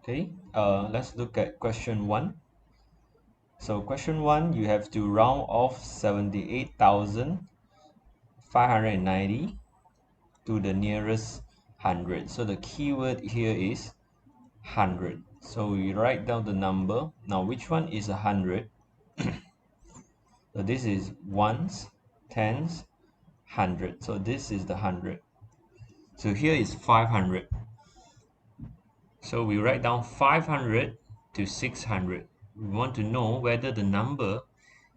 Okay, let's look at question 1. So question 1, you have to round off 78,590 to the nearest 100. So the keyword here is 100. So we write down the number. Now which one is 100? So this is ones, tens, 100. So this is the 100. So here is 500. So we write down 500 to 600. We want to know whether the number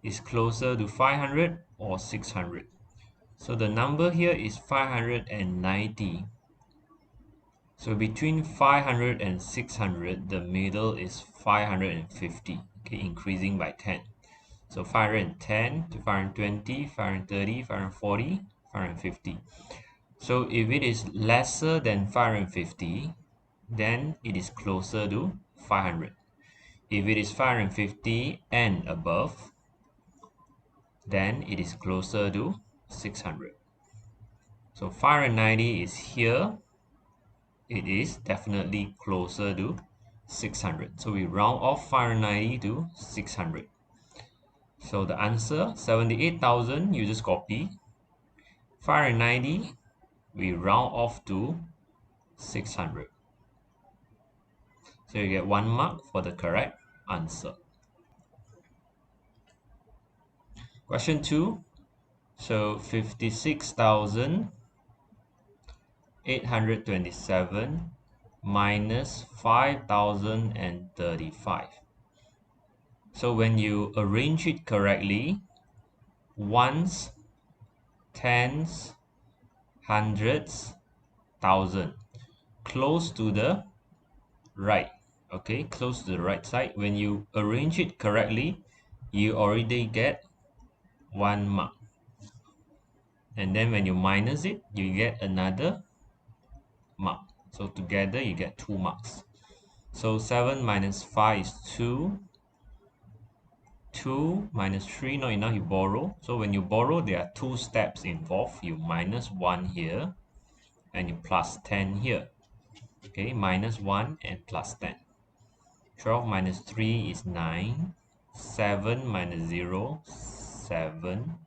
is closer to 500 or 600. So the number here is 590. So between 500 and 600, the middle is 550, okay, increasing by 10. So 510 to 520, 530, 540, 550. So if it is lesser than 550, then it is closer to 500. If it is 550 and above, then it is closer to 600. So 590 is here. It is definitely closer to 600. So we round off 590 to 600. So the answer, 78,000, you just copy. 590, we round off to 600. So you get 1 mark for the correct answer. Question 2. So 56,827 minus 5,035. So when you arrange it correctly, ones, tens, hundreds, thousand, close to the right. Okay, close to the right side. When you arrange it correctly, you already get 1 mark. And then when you minus it, you get another mark. So together you get 2 marks. So 7 minus 5 is 2. 2 minus 3, not enough, you borrow. So when you borrow, there are 2 steps involved. You minus 1 here and you plus 10 here. Okay, minus 1 and plus 10. 12 minus 3 is 9. 7 minus 0, 7.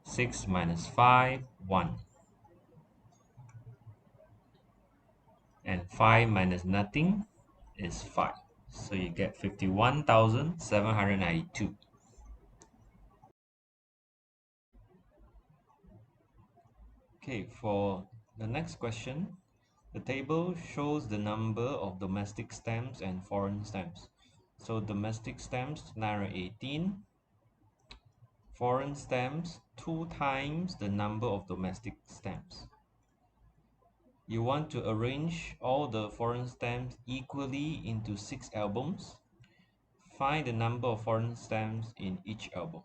6 minus 5, 1. And 5 minus nothing is 5. So you get 51,792. Okay, for the next question, the table shows the number of domestic stamps and foreign stamps. So domestic stamps 918, foreign stamps 2 times the number of domestic stamps. You want to arrange all the foreign stamps equally into 6 albums. Find the number of foreign stamps in each album.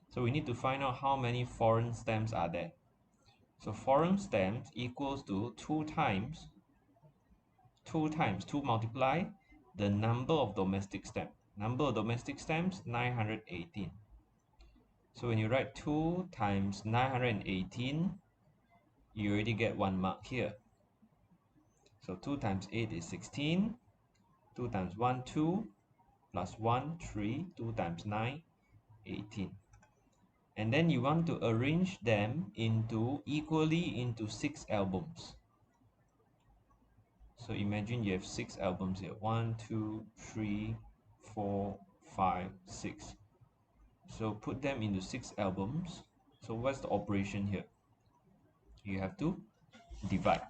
So we need to find out how many foreign stamps are there. So foreign stamps equals to 2 multiply the number of domestic stamps. Number of domestic stamps 918. So when you write 2 times 918, you already get 1 mark here. So 2 times 8 is 16. 2 times 1, 2, plus 1, 3. 2 times 9, 18. And then you want to arrange them equally into 6 albums. So imagine you have 6 albums here. 1, 2, 3, 4, 5, 6. So put them into 6 albums. So what's the operation here? You have to divide.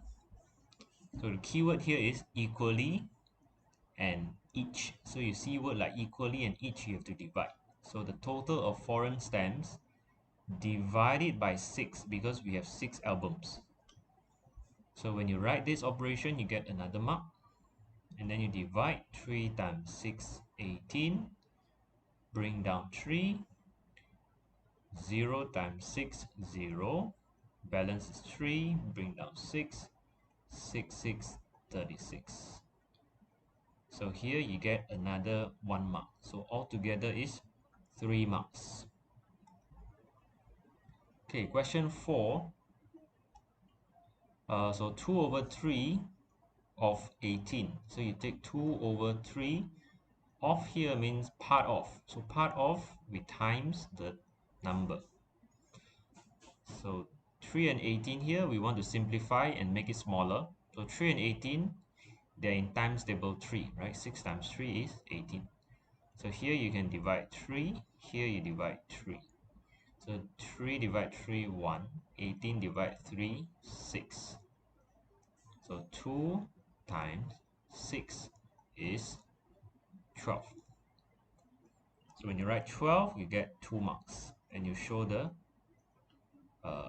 So the keyword here is equally and each. So you see word like equally and each, you have to divide. So the total of foreign stamps divided by 6, because we have 6 albums. So when you write this operation, you get another mark. And then you divide 3 times 6, 18. Bring down 3. 0 times 6, 0. Balance is 3. Bring down 6. 6, 6, 36. So here you get another 1 mark. So altogether is 3 marks. Okay, question 4. So 2 over 3 of 18. So you take 2 over 3. Of here means part of. So part of, we times the number. So 3 and 18 here, we want to simplify and make it smaller. So 3 and 18, they're in times table 3, right? 6 times 3 is 18. So here you can divide 3, here you divide 3. So 3 divide 3, 1. 18 divide 3, 6. So 2 times 6 is 12. So when you write 12, you get 2 marks. And you show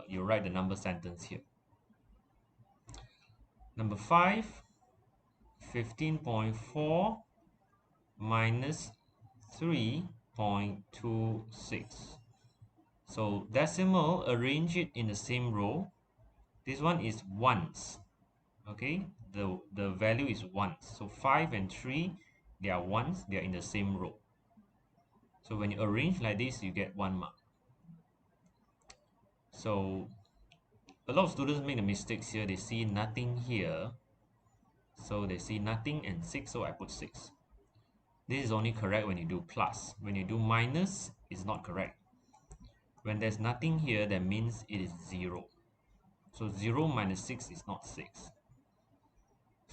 you write the number sentence here. Number 5, 15.4 minus 3.26. So decimal, arrange it in the same row. This one is ones. Okay, the value is ones. So 5 and 3, they are ones, they are in the same row. So when you arrange like this, you get 1 mark. So a lot of students make the mistakes here. They see nothing here. So they see nothing and 6, so I put 6. This is only correct when you do plus. When you do minus, it's not correct. When there's nothing here, that means it is 0. So 0 minus 6 is not 6.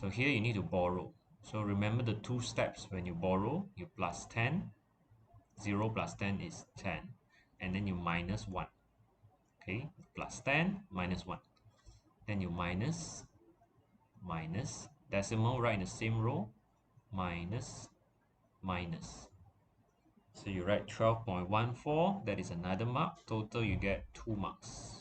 So here you need to borrow. So remember the 2 steps. When you borrow, you plus 10. 0 plus 10 is 10. And then you minus 1. Okay, plus 10 minus 1. Then you minus, decimal right in the same row, minus, minus. So you write 12.14, that is another mark. Total you get 2 marks.